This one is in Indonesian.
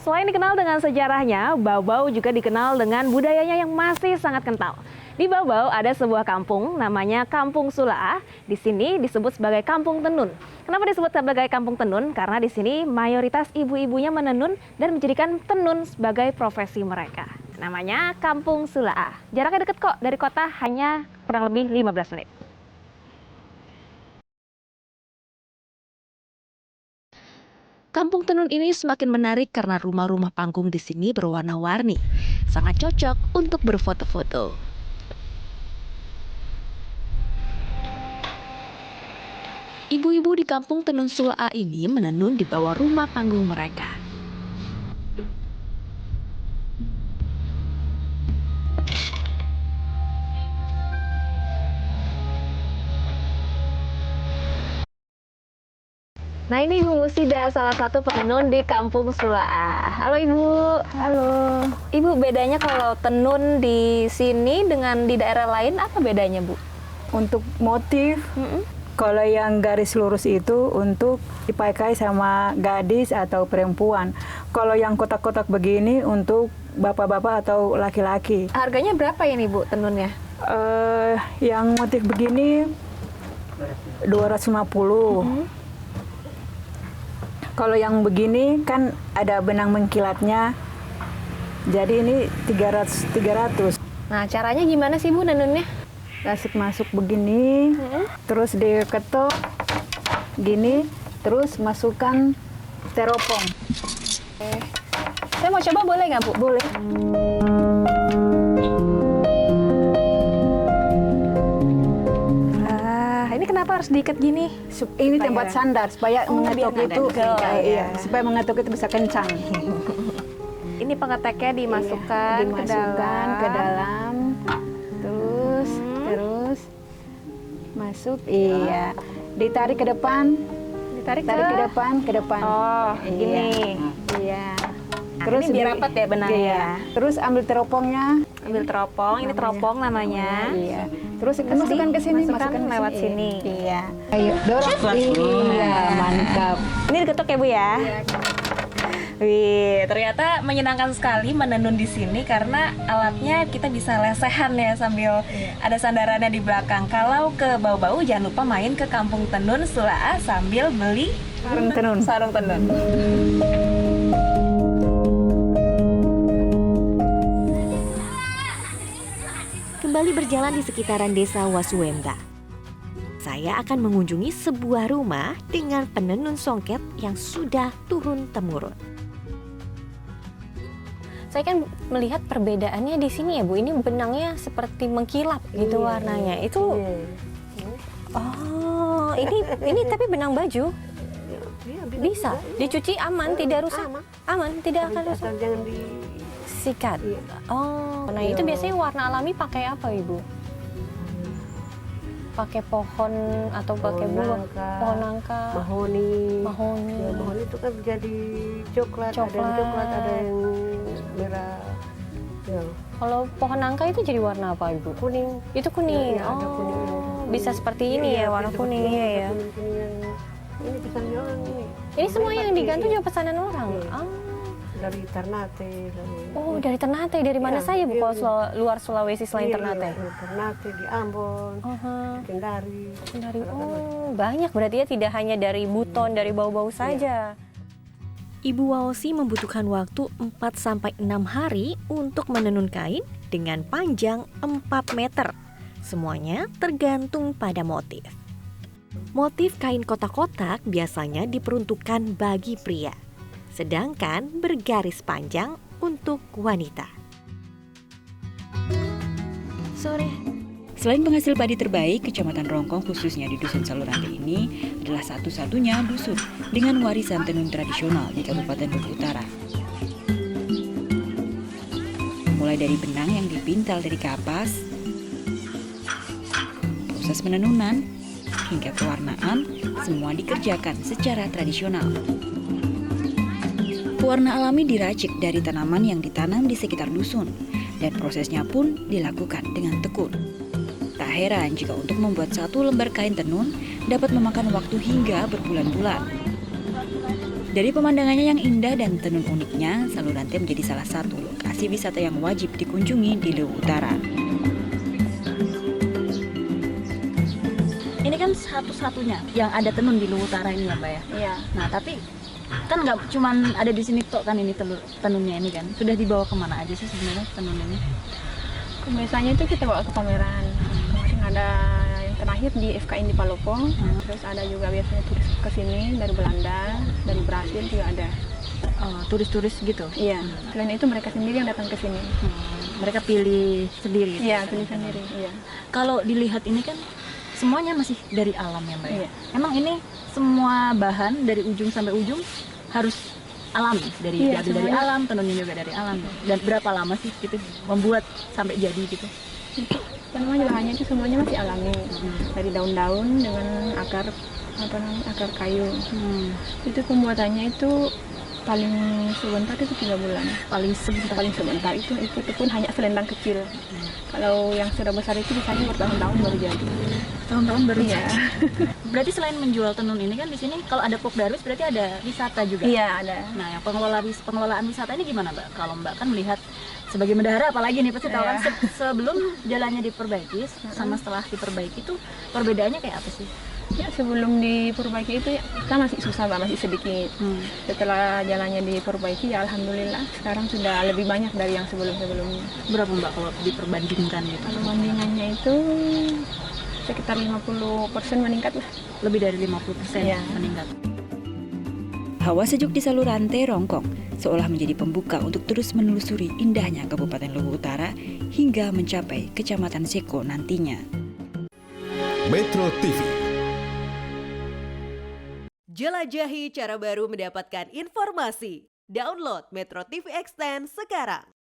Selain dikenal dengan sejarahnya, Baubau juga dikenal dengan budayanya yang masih sangat kental. Di Baubau ada sebuah kampung namanya Kampung Sulaah. Di sini disebut sebagai Kampung Tenun. Kenapa disebut sebagai Kampung Tenun? Karena di sini mayoritas ibu-ibunya menenun dan menjadikan tenun sebagai profesi mereka. Namanya Kampung Sulaah. Jaraknya dekat kok, dari kota hanya kurang lebih 15 menit. Kampung Tenun ini semakin menarik karena rumah-rumah panggung di sini berwarna-warni. Sangat cocok untuk berfoto-foto. Ibu-ibu di Kampung Tenun Sulaah ini menenun di bawah rumah panggung mereka. Nah, ini Ibu Musida, salah satu penenun di Kampung Sulaah. Halo Ibu. Halo. Ibu, bedanya kalau tenun di sini dengan di daerah lain apa bedanya, Bu? Untuk motif, kalau yang garis lurus itu untuk dipakai sama gadis atau perempuan. Kalau yang kotak-kotak begini untuk bapak-bapak atau laki-laki. Harganya berapa ini, Bu, tenunnya? Yang motif begini 250. Kalau yang begini kan ada benang mengkilatnya. Jadi ini 300. Nah, caranya gimana sih, Bu, nenunnya? Masuk begini, terus diketok gini, terus masukkan teropong. Saya mau coba, boleh nggak, Bu? Boleh. Ini kenapa harus diikat gini? Ini tempat sandar supaya mengetuk biar itu, nggak degel, iya, supaya mengetuk itu bisa kencang. Ini pengeteknya dimasukkan, Dimasukkan ke dalam, terus masuk, iya, ditarik ke depan, ditarik ke depan. Oh, gini. Iya. Terus ini biar rapat ya benangnya. Iya. Terus ambil teropongnya. Ambil teropong, ini teropong namanya. Iya. Terus masukkan ke sini, masukkan lewat sini. Iya. Ayo, dorong. Iya, mantap. Ini diketuk ya, Bu ya? Iya. Wih, ternyata menyenangkan sekali menenun di sini karena alatnya kita bisa lesehan ya sambil ada sandarannya di belakang. Kalau ke Baubau jangan lupa main ke Kampung Tenun Sulaah sambil beli sarung tenun. Kembali berjalan di sekitaran desa Wasuwemba. Saya akan mengunjungi sebuah rumah dengan penenun songket yang sudah turun-temurun. Saya kan melihat perbedaannya di sini ya, Bu. Ini benangnya seperti mengkilap gitu warnanya. Itu oh, ini tapi benang baju. Bisa dicuci aman, tidak rusak. Aman, tidak akan rusak. Jangan disikat. Oh, nah itu biasanya warna alami pakai apa, Ibu? Pakai pohon atau pakai buah? Pohon nangka. Mahoni. Mahoni. Ya, mahoni itu kan jadi coklat. Ada yang coklat, ada yang merah. Ya. Kalau pohon nangka itu jadi warna apa, Ibu? Kuning. Itu kuning. Ya, ada kuning. Bisa seperti ini ya, warna kuningnya ya. Ini pesanan orang ini. Ini semua yang digantung juga pesanan orang. Dari Ternate. Dari Ternate. Dari mana saja, Bu? Kalau luar Sulawesi selain Ternate? Ternate, di Ambon, Kendari. Oh, banyak berarti ya, tidak hanya dari Buton, dari Baubau saja. Ibu Waosi membutuhkan waktu 4-6 hari untuk menenun kain dengan panjang 4 meter. Semuanya tergantung pada motif. Motif kain kotak-kotak biasanya diperuntukkan bagi pria, sedangkan bergaris panjang untuk wanita. Selain penghasil padi terbaik, Kecamatan Rongkong khususnya di Dusun Salurante ini adalah satu-satunya dusun dengan warisan tenun tradisional di Kabupaten Lombok Utara. Mulai dari benang yang dipintal dari kapas, proses penenunan, hingga pewarnaan, semua dikerjakan secara tradisional. Pewarna alami diracik dari tanaman yang ditanam di sekitar dusun, dan prosesnya pun dilakukan dengan tekun. Tak heran jika untuk membuat satu lembar kain tenun dapat memakan waktu hingga berbulan-bulan. Dari pemandangannya yang indah dan tenun uniknya, Salurante menjadi salah satu lokasi wisata yang wajib dikunjungi di Luwu Utara. Ini kan satu-satunya yang ada tenun di Luwu Utara ini ya Mbak ya? Iya. Nah tapi kan nggak cuman ada di sini tok kan ini tenunnya ini kan? Sudah dibawa kemana aja sih sebenarnya tenun ini? Biasanya itu kita bawa ke pameran. Kemarin ada yang terakhir di FKI di Palopo. Terus ada juga biasanya turis ke sini dari Belanda, dari Brasil juga ada. Turis-turis gitu? Iya. Selain itu mereka sendiri yang datang ke sini. Mereka pilih sendiri? Iya, pilih sendiri. Iya. Kalau dilihat ini kan semuanya masih dari alam ya Mbak? Iya. Emang ini semua bahan dari ujung sampai ujung harus alami? Iya, Diambil dari semuanya. alam, tenunnya juga dari alam? Dan berapa lama sih gitu membuat sampai jadi gitu? Tanaman bahannya itu semuanya masih alami. Dari daun-daun dengan akar akar kayu. Itu pembuatannya itu paling sebentar itu 3 bulan. Paling sebentar? Paling sebentar itu pun hanya selendang kecil. Kalau yang sudah besar itu biasanya bertahun-tahun baru jadi. Tahun-tahun baru Iya. Berarti selain menjual tenun ini kan di sini kalau ada Pok Darwis berarti ada wisata juga. Iya, ada. Nah, yang pengelolaan wisata ini gimana Mbak? Kalau Mbak kan melihat sebagai bendahara apalagi nih pasti tahu kan Iya. sebelum jalannya diperbaiki sama setelah diperbaiki itu perbedaannya kayak apa sih? Ya, sebelum diperbaiki itu ya, kita masih susah, Mbak, masih sedikit. Setelah jalannya diperbaiki ya alhamdulillah sekarang sudah lebih banyak dari yang sebelum-sebelumnya. Berapa Mbak kalau diperbandingkan gitu? Kalau bandingannya itu sekitar 50% meningkat lah. Lebih dari 50% Iya. meningkat. Hawa sejuk di Salurante Rongkong seolah menjadi pembuka untuk terus menelusuri indahnya Kabupaten Luwu Utara hingga mencapai Kecamatan Seko nantinya. Metro TV. Jelajahi cara baru mendapatkan informasi. Download Metro TV Extend sekarang.